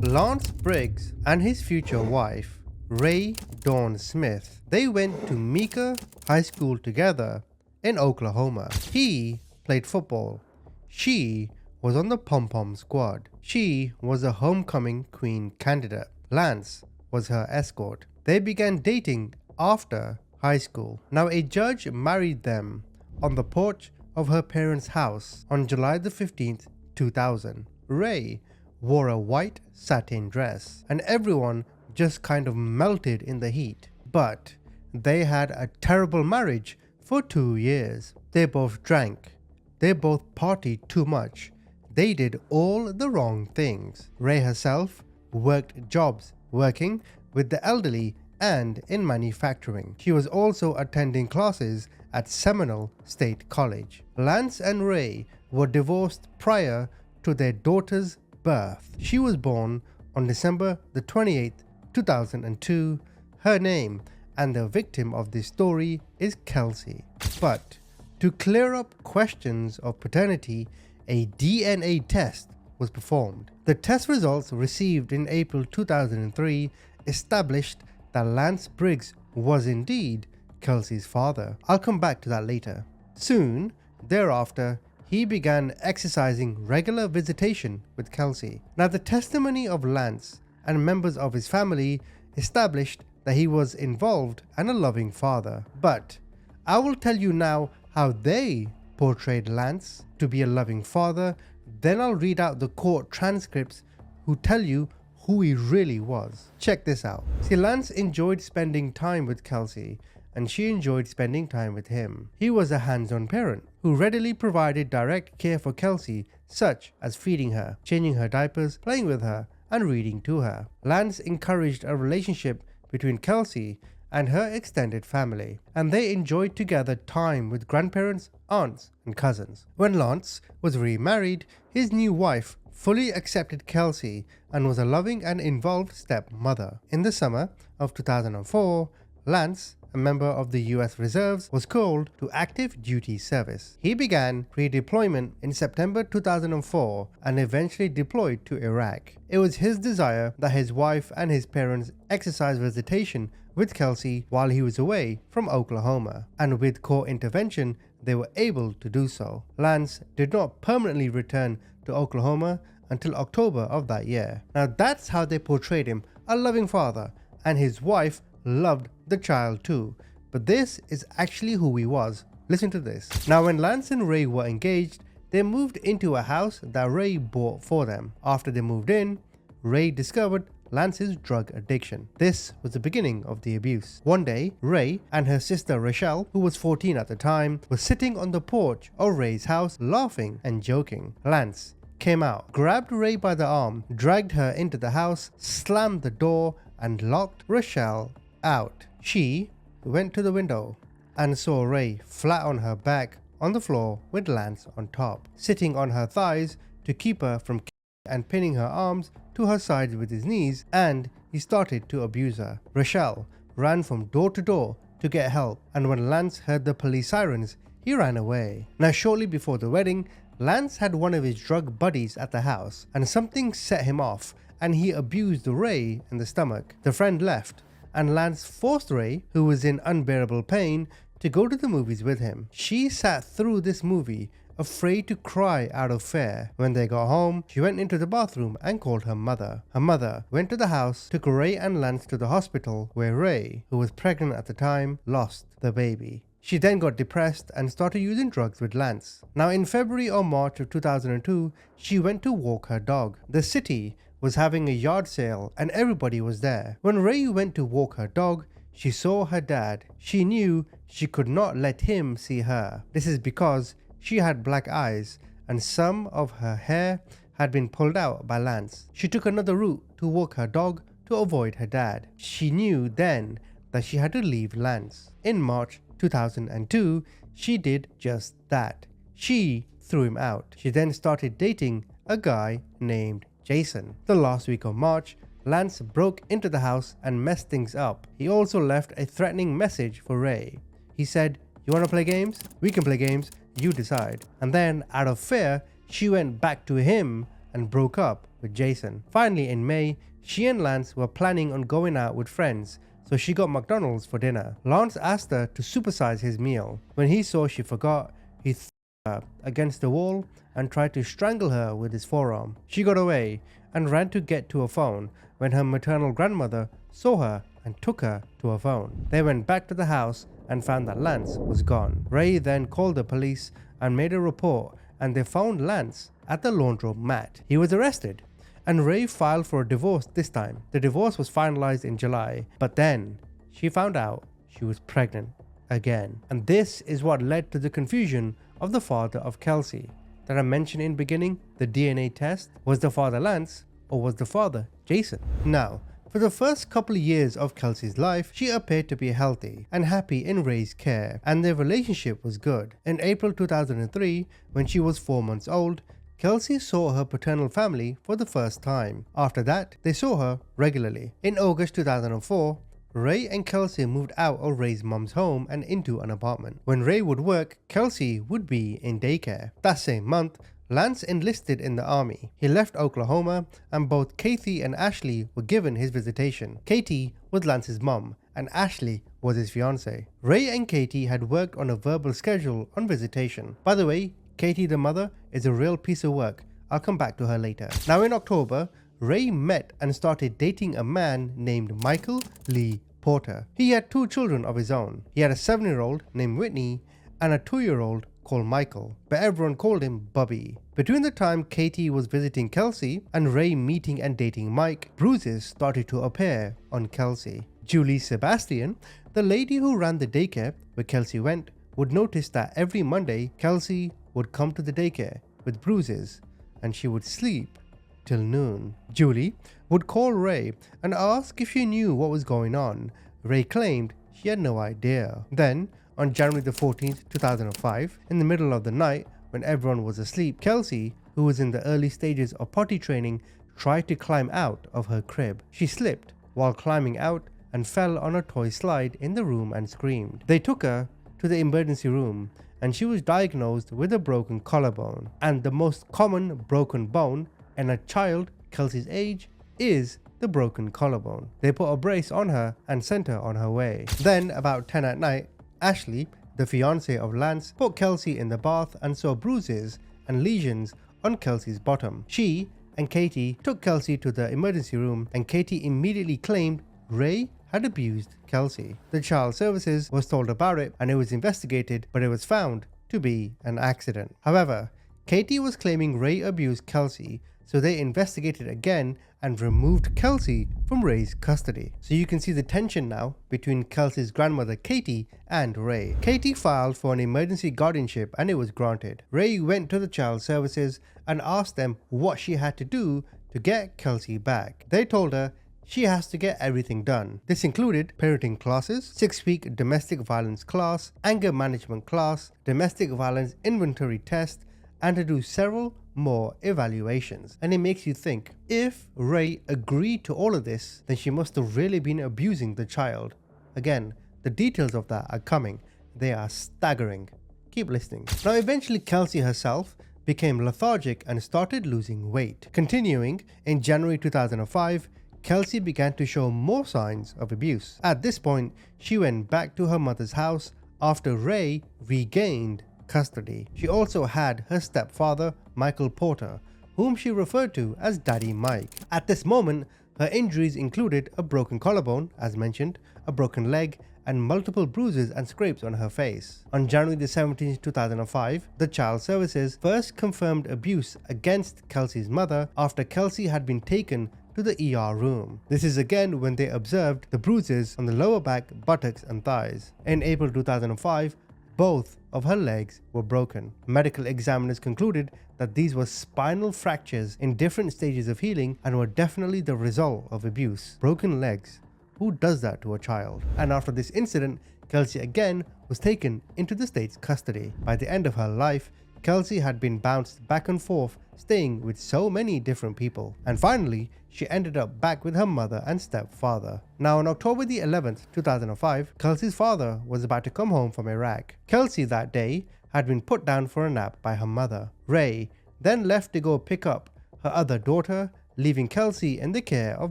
Lance Briggs and his future wife, Ray Dawn Smith, they went to Meeker High School together in Oklahoma. He played football. She was on the pom-pom squad. She was a homecoming queen candidate. Lance was her escort. They began dating after high school. Now, a judge married them on the porch of her parents' house on July the 15th, 2000. Ray wore a white satin dress, and everyone just kind of melted in the heat. But they had a terrible marriage for 2 years. They both drank. They both partied too much. They did all the wrong things. Ray herself worked jobs working with the elderly and in manufacturing. She was also attending classes at Seminole State College. Lance and Ray were divorced prior to their daughter's birth. She was born on December the 28th, 2002. Her name and the victim of this story is Kelsey. But to clear up questions of paternity, a DNA test was performed. The test results received in April 2003 established that Lance Briggs was indeed Kelsey's father. I'll come back to that later. Soon thereafter, he began exercising regular visitation with Kelsey. Now, the testimony of Lance and members of his family established that he was involved and a loving father. But I will tell you now how they portrayed Lance to be a loving father. Then I'll read out the court transcripts who tell you who he really was. Check this out. See, Lance enjoyed spending time with Kelsey, and she enjoyed spending time with him. He was a hands-on parent who readily provided direct care for Kelsey, such as feeding her, changing her diapers, playing with her, and reading to her. Lance encouraged a relationship between Kelsey and her extended family, and they enjoyed together time with grandparents, aunts, and cousins. When Lance was remarried, his new wife fully accepted Kelsey and was a loving and involved stepmother. In the summer of 2004, Lance, a member of the US Reserves, was called to active duty service. He began pre-deployment in September 2004 and eventually deployed to Iraq. It was his desire that his wife and his parents exercise visitation with Kelsey while he was away from Oklahoma, and with court intervention, they were able to do so. Lance did not permanently return to Oklahoma until October of that year. Now, that's how they portrayed him, a loving father, and his wife loved the child too. But this is actually who he was. Listen to this. Now, when Lance and Ray were engaged, they moved into a house that Ray bought for them. After they moved in, Ray discovered Lance's drug addiction. This was the beginning of the abuse. One day, Ray and her sister Rochelle, who was 14 at the time, were sitting on the porch of Ray's house laughing and joking. Lance came out, grabbed Ray by the arm, dragged her into the house, slammed the door, and locked Rochelle out. She went to the window and saw Ray flat on her back on the floor with Lance on top, sitting on her thighs to keep her from and pinning her arms to her sides with his knees, and he started to abuse her. Rochelle ran from door to door to get help, and when Lance heard the police sirens, he ran away. Now, shortly before the wedding, Lance had one of his drug buddies at the house, and something set him off, and he abused Ray in the stomach. The friend left, and Lance forced Ray, who was in unbearable pain, to go to the movies with him. She sat through this movie, afraid to cry out of fear. When they got home, she went into the bathroom and called her mother. Her mother went to the house, took Ray and Lance to the hospital, where Ray, who was pregnant at the time, lost the baby. She then got depressed and started using drugs with Lance. Now, in February or March of 2002, she went to walk her dog. The city was having a yard sale and everybody was there. When Ray went to walk her dog, she saw her dad. She knew she could not let him see her. This is because she had black eyes and some of her hair had been pulled out by Lance. She took another route to walk her dog to avoid her dad. She knew then that she had to leave Lance. In March 2002, she did just that. She threw him out. She then started dating a guy named Jason. The last week of March, Lance broke into the house and messed things up. He also left a threatening message for Ray. He said, "You want to play games? We can play games. You decide." And then, out of fear, she went back to him and broke up with Jason. Finally, in May, she and Lance were planning on going out with friends, so she got McDonald's for dinner. Lance asked her to supersize his meal. When he saw she forgot, he threw her against the wall and tried to strangle her with his forearm. She got away and ran to get to a phone when her maternal grandmother saw her and took her to a phone. They went back to the house and found that Lance was gone. Ray then called the police and made a report, and they found Lance at the laundromat. He was arrested, and Ray filed for a divorce this time. The divorce was finalized in July, but then she found out she was pregnant again. And this is what led to the confusion of the father of Kelsey that I mentioned in beginning, the DNA test. Was the father Lance or was the father Jason? Now, for the first couple of years of Kelsey's life, she appeared to be healthy and happy in Ray's care, and their relationship was good. In April 2003, when she was 4 months old, Kelsey saw her paternal family for the first time. After that, they saw her regularly. In August 2004, Ray and Kelsey moved out of Ray's mom's home and into an apartment. When Ray would work, Kelsey would be in daycare. That same month, Lance enlisted in the army. He left Oklahoma, and both Kathy and Ashley were given his visitation. Katie was Lance's mom, and Ashley was his fiancée. Ray and Katie had worked on a verbal schedule on visitation. By the way, Katie the mother is a real piece of work. I'll come back to her later. Now in October, Ray met and started dating a man named Michael Lee Porter. He had 2 children of his own. He had a 7-year-old named Whitney and a 2-year-old called Michael, but everyone called him Bubby. Between the time Katie was visiting Kelsey and Ray meeting and dating Mike, bruises started to appear on Kelsey. Julie Sebastian, the lady who ran the daycare where Kelsey went, would notice that every Monday Kelsey would come to the daycare with bruises and she would sleep till noon. Julie would call Ray and ask if she knew what was going on. Ray claimed she had no idea. Then, on January the 14th, 2005, in the middle of the night when everyone was asleep, Kelsey, who was in the early stages of potty training, tried to climb out of her crib. She slipped while climbing out and fell on a toy slide in the room and screamed. They took her to the emergency room and she was diagnosed with a broken collarbone. And the most common broken bone in a child Kelsey's age is the broken collarbone. They put a brace on her and sent her on her way. Then, about 10 at night, Ashley, the fiancée of Lance, put Kelsey in the bath and saw bruises and lesions on Kelsey's bottom. She and Katie took Kelsey to the emergency room, and Katie immediately claimed Ray had abused Kelsey. The child services was told about it and it was investigated, but it was found to be an accident. However, Katie was claiming Ray abused Kelsey, so they investigated again and removed Kelsey from Ray's custody. So you can see the tension now between Kelsey's grandmother Katie and Ray. Katie filed for an emergency guardianship and it was granted. Ray went to the child services and asked them what she had to do to get Kelsey back. They told her she has to get everything done. This included parenting classes, 6-week domestic violence class, anger management class, domestic violence inventory test, and to do several more evaluations. And it makes you think, if Ray agreed to all of this, then she must have really been abusing the child. Again, the details of that are coming. They are staggering. Keep listening. Now eventually Kelsey herself became lethargic and started losing weight. Continuing, in January 2005, Kelsey began to show more signs of abuse. At this point, she went back to her mother's house after Ray regained custody. She also had her stepfather, Michael Porter, whom she referred to as Daddy Mike. At this moment, her injuries included a broken collarbone, as mentioned, a broken leg, and multiple bruises and scrapes on her face. On January 17, 2005, the child services first confirmed abuse against Kelsey's mother after Kelsey had been taken to the ER room. This is again when they observed the bruises on the lower back, buttocks, and thighs. In April 2005, both of her legs were broken. Medical examiners concluded that these were spinal fractures in different stages of healing and were definitely the result of abuse. Broken legs. Who does that to a child? And after this incident, Kelsey again was taken into the state's custody. By the end of her life, Kelsey had been bounced back and forth, staying with so many different people. And finally, she ended up back with her mother and stepfather. Now on October the 11th, 2005, Kelsey's father was about to come home from Iraq. Kelsey that day had been put down for a nap by her mother. Ray then left to go pick up her other daughter, leaving Kelsey in the care of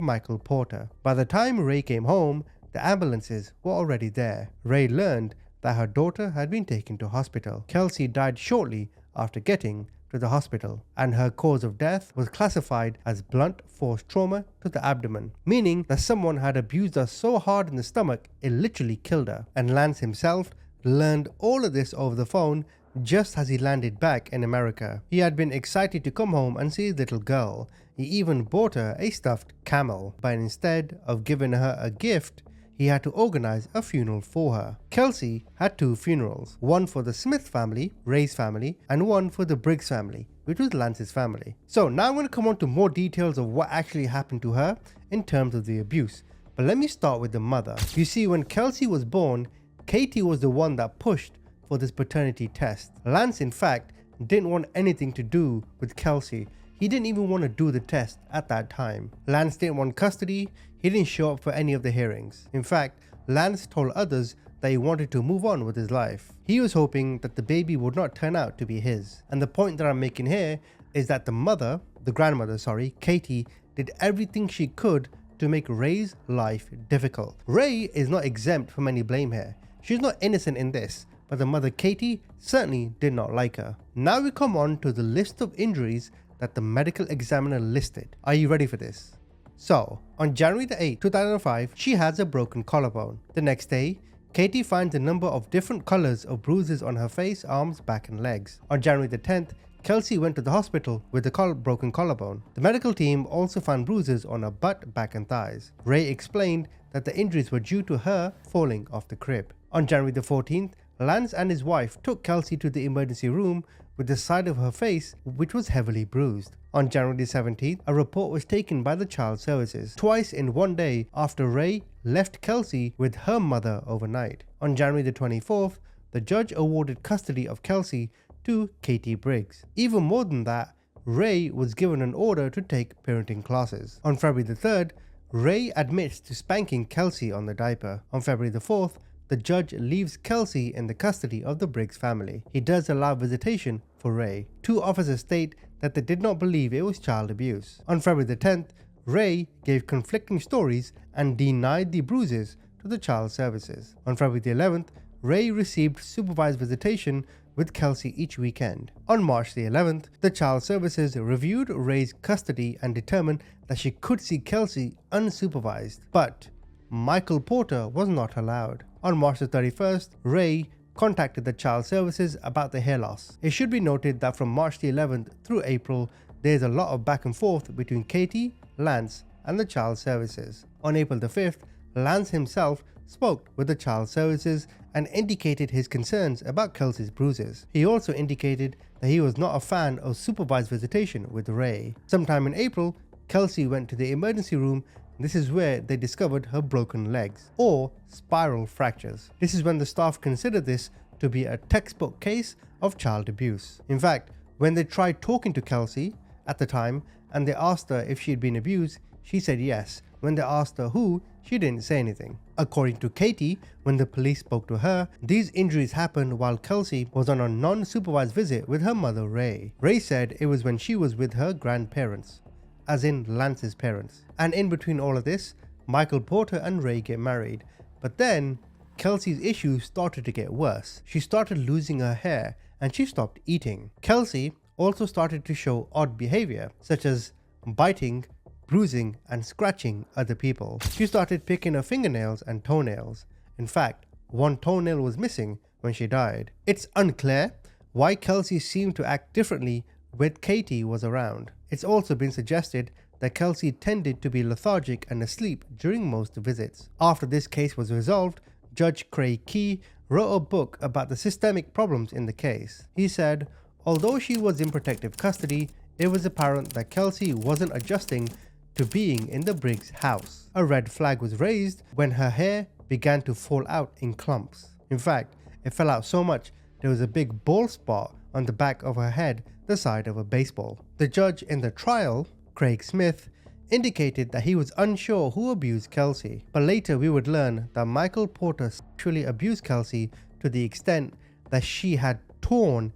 Michael Porter. By the time Ray came home, the ambulances were already there. Ray learned that her daughter had been taken to hospital. Kelsey died shortly after getting to the hospital, and her cause of death was classified as blunt force trauma to the abdomen, meaning that someone had abused her so hard in the stomach it literally killed her. And Lance himself learned all of this over the phone just as he landed back in America. He had been excited to come home and see his little girl. He even bought her a stuffed camel, but instead of giving her a gift, he had to organize a funeral for her. Kelsey had 2 funerals, one for the Smith family, Ray's family, and one for the Briggs family, which was Lance's family. So now I'm going to come on to more details of what actually happened to her in terms of the abuse. But let me start with the mother. You see, when Kelsey was born, Katie was the one that pushed for this paternity test. Lance, in fact, didn't want anything to do with Kelsey. He didn't even want to do the test at that time. Lance didn't want custody. He didn't show up for any of the hearings. In fact, Lance told others that he wanted to move on with his life. He was hoping that the baby would not turn out to be his. And the point that I'm making here is that the grandmother, Katie, did everything she could to make Ray's life difficult. Ray is not exempt from any blame here. She's not innocent in this, but the mother Katie certainly did not like her. Now we come on to the list of injuries that the medical examiner listed. Are you ready for this? So, on January the 8th, 2005, she has a broken collarbone. The next day, Katie finds a number of different colors of bruises on her face, arms, back and legs. On January the 10th, Kelsey went to the hospital with a broken collarbone. The medical team also found bruises on her butt, back and thighs. Ray explained that the injuries were due to her falling off the crib. On January the 14th, Lance and his wife took Kelsey to the emergency room with the side of her face which was heavily bruised. On January 17th, a report was taken by the Child Services, twice in one day after Ray left Kelsey with her mother overnight. On January the 24th, the judge awarded custody of Kelsey to Kelsey Briggs. Even more than that, Ray was given an order to take parenting classes. On February the 3rd, Ray admits to spanking Kelsey on the diaper. On February the 4th, the judge leaves Kelsey in the custody of the Briggs family. He does allow visitation for Ray. 2 officers state that they did not believe it was child abuse. On February the 10th, Ray gave conflicting stories and denied the bruises to the Child Services. On February the 11th, Ray received supervised visitation with Kelsey each weekend. On March the 11th, the Child Services reviewed Ray's custody and determined that she could see Kelsey unsupervised, but Michael Porter was not allowed. On March the 31st, Ray contacted the Child Services about the hair loss. It should be noted that from March the 11th through April, there's a lot of back and forth between Katie, Lance, and the Child Services. On April the 5th, Lance himself spoke with the Child Services and indicated his concerns about Kelsey's bruises. He also indicated that he was not a fan of supervised visitation with Ray. Sometime in April, Kelsey went to the emergency room. This is where they discovered her broken legs, or spiral fractures. This is when the staff considered this to be a textbook case of child abuse. In fact, when they tried talking to Kelsey at the time and they asked her if she had been abused, she said yes. When they asked her who, she didn't say anything. According to Katie, when the police spoke to her, these injuries happened while Kelsey was on a non-supervised visit with her mother Ray. Ray said it was when she was with her grandparents, as in Lance's parents. And in between all of this, Michael Porter and Ray get married. But then, Kelsey's issues started to get worse. She started losing her hair and she stopped eating. Kelsey also started to show odd behavior, such as biting, bruising, and scratching other people. She started picking her fingernails and toenails. In fact, one toenail was missing when she died. It's unclear why Kelsey seemed to act differently when Katie was around. It's also been suggested that Kelsey tended to be lethargic and asleep during most visits. After this case was resolved, Judge Craig Key wrote a book about the systemic problems in the case. He said, although she was in protective custody, it was apparent that Kelsey wasn't adjusting to being in the Briggs house. A red flag was raised when her hair began to fall out in clumps. In fact, it fell out so much there was a big bald spot on the back of her head the side of a baseball. The judge in the trial, Craig Smith, indicated that he was unsure who abused Kelsey, but later we would learn that Michael Porter sexually abused Kelsey to the extent that she had torn.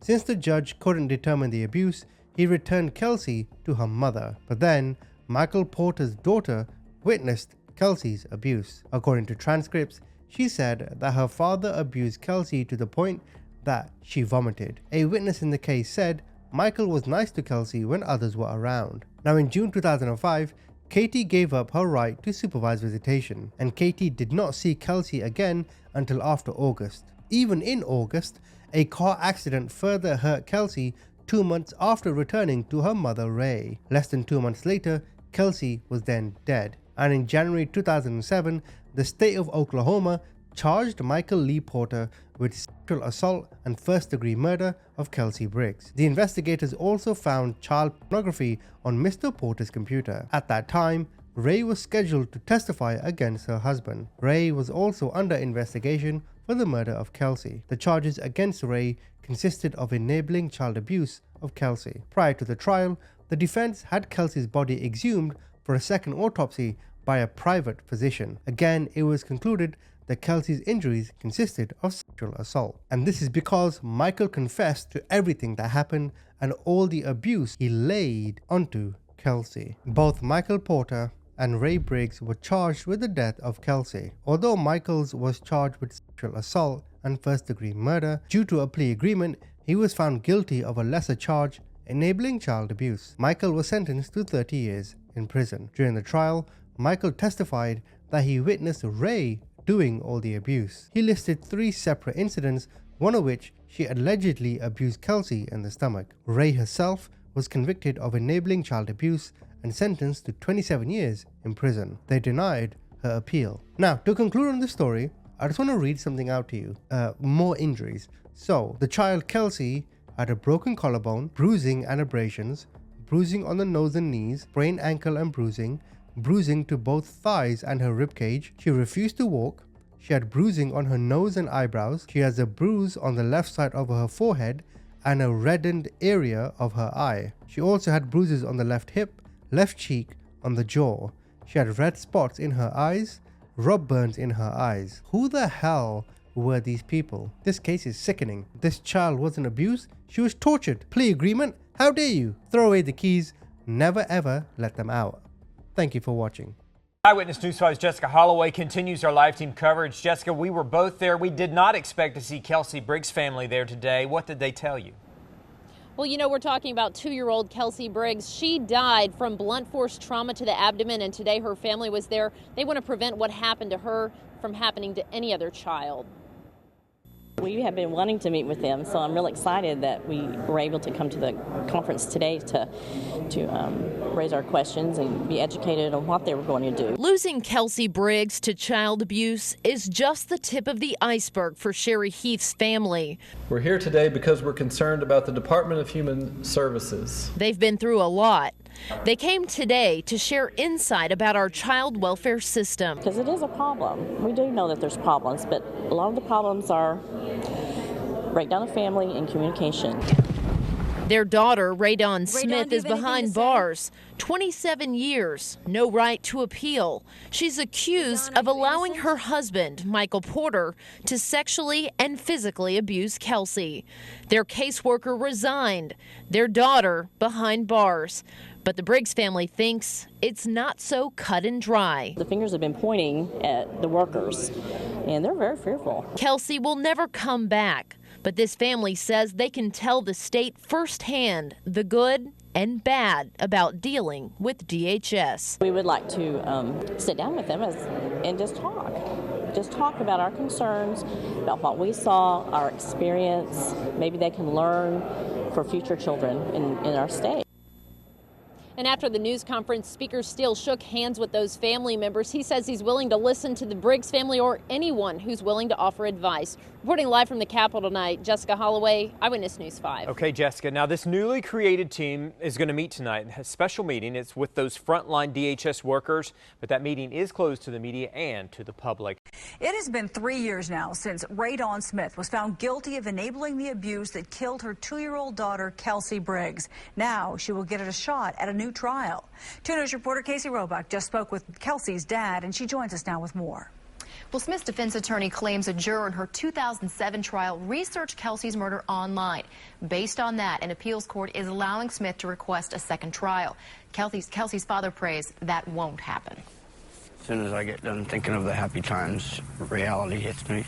Since the judge couldn't determine the abuse, he returned Kelsey to her mother. But then, Michael Porter's daughter witnessed Kelsey's abuse. According to transcripts, she said that her father abused Kelsey to the point that she vomited. A witness in the case said Michael was nice to Kelsey when others were around. Now in June 2005, Katie gave up her right to supervised visitation, and Katie did not see Kelsey again until after August. Even in August, a car accident further hurt Kelsey 2 months after returning to her mother Ray. Less than 2 months later, Kelsey was then dead. And in January 2007, the state of Oklahoma charged Michael Lee Porter with sexual assault and first-degree murder of Kelsey Briggs. The investigators also found child pornography on Mr. Porter's computer. At that time, Ray was scheduled to testify against her husband. Ray was also under investigation for the murder of Kelsey. The charges against Ray consisted of enabling child abuse of Kelsey. Prior to the trial, the defense had Kelsey's body exhumed for a second autopsy by a private physician. Again, it was concluded that Kelsey's injuries consisted of sexual assault. And this is because Michael confessed to everything that happened and all the abuse he laid onto Kelsey. Both Michael Porter and Ray Briggs were charged with the death of Kelsey. Although Michaels was charged with sexual assault and first-degree murder, due to a plea agreement, he was found guilty of a lesser charge, enabling child abuse. Michael was sentenced to 30 years in prison. During the trial, Michael testified that he witnessed Ray doing all the abuse. He listed 3 separate incidents, one of which she allegedly abused Kelsey in the stomach. Ray herself was convicted of enabling child abuse and sentenced to 27 years in prison. They denied her appeal. Now, to conclude on this story, I just want to read something out to you. More injuries. So, the child Kelsey had a broken collarbone, bruising and abrasions, bruising on the nose and knees, sprained ankle and bruising to both thighs and her ribcage. She refused to walk. She had bruising on her nose and eyebrows. She has a bruise on the left side of her forehead and a reddened area of her eye. She also had bruises on the left hip, left cheek, on the jaw. She had red spots in her eyes, rub burns in her eyes. Who the hell were these people? This case is sickening. This child wasn't abused, she was tortured. Plea agreement? How dare you? Throw away the keys, never ever let them out. Thank you for watching. Eyewitness News 5's Jessica Holloway continues our live team coverage. Jessica, we were both there. We did not expect to see Kelsey Briggs' family there today. What did they tell you? Well, you know, we're talking about 2-year-old Kelsey Briggs. She died from blunt force trauma to the abdomen, and today her family was there. They want to prevent what happened to her from happening to any other child. We have been wanting to meet with them, so I'm really excited that we were able to come to the conference today to raise our questions and be educated on what they were going to do. Losing Kelsey Briggs to child abuse is just the tip of the iceberg for Sherry Heath's family. We're here today because we're concerned about the Department of Human Services. They've been through a lot. They came today to share insight about our child welfare system. Because it is a problem. We do know that there's problems, but a lot of the problems are breakdown of family and communication. Their daughter, Raydon Smith, is behind bars. 27 years, no right to appeal. She's accused of allowing her husband, Michael Porter, to sexually and physically abuse Kelsey. Their caseworker resigned. Their daughter behind bars. But the Briggs family thinks it's not so cut and dry. The fingers have been pointing at the workers, and they're very fearful. Kelsey will never come back, but this family says they can tell the state firsthand the good and bad about dealing with DHS. We would like to sit down with them and just talk. Just talk about our concerns, about what we saw, our experience. Maybe they can learn for future children in our state. And after the news conference, Speaker Steele shook hands with those family members. He says he's willing to listen to the Briggs family or anyone who's willing to offer advice. Reporting live from the Capitol tonight, Jessica Holloway, Eyewitness News 5. Okay, Jessica. Now, this newly created team is going to meet tonight. A special meeting. It's with those frontline DHS workers, but that meeting is closed to the media and to the public. It has been 3 years now since Raydon Smith was found guilty of enabling the abuse that killed her 2-year-old daughter, Kelsey Briggs. Now she will get a shot at a new trial. 2 News reporter Casey Roebuck just spoke with Kelsey's dad, and she joins us now with more. Well, Smith's defense attorney claims a juror in her 2007 trial researched Kelsey's murder online. Based on that, an appeals court is allowing Smith to request a second trial. Kelsey's father prays that won't happen. As soon as I get done thinking of the happy times, reality hits me.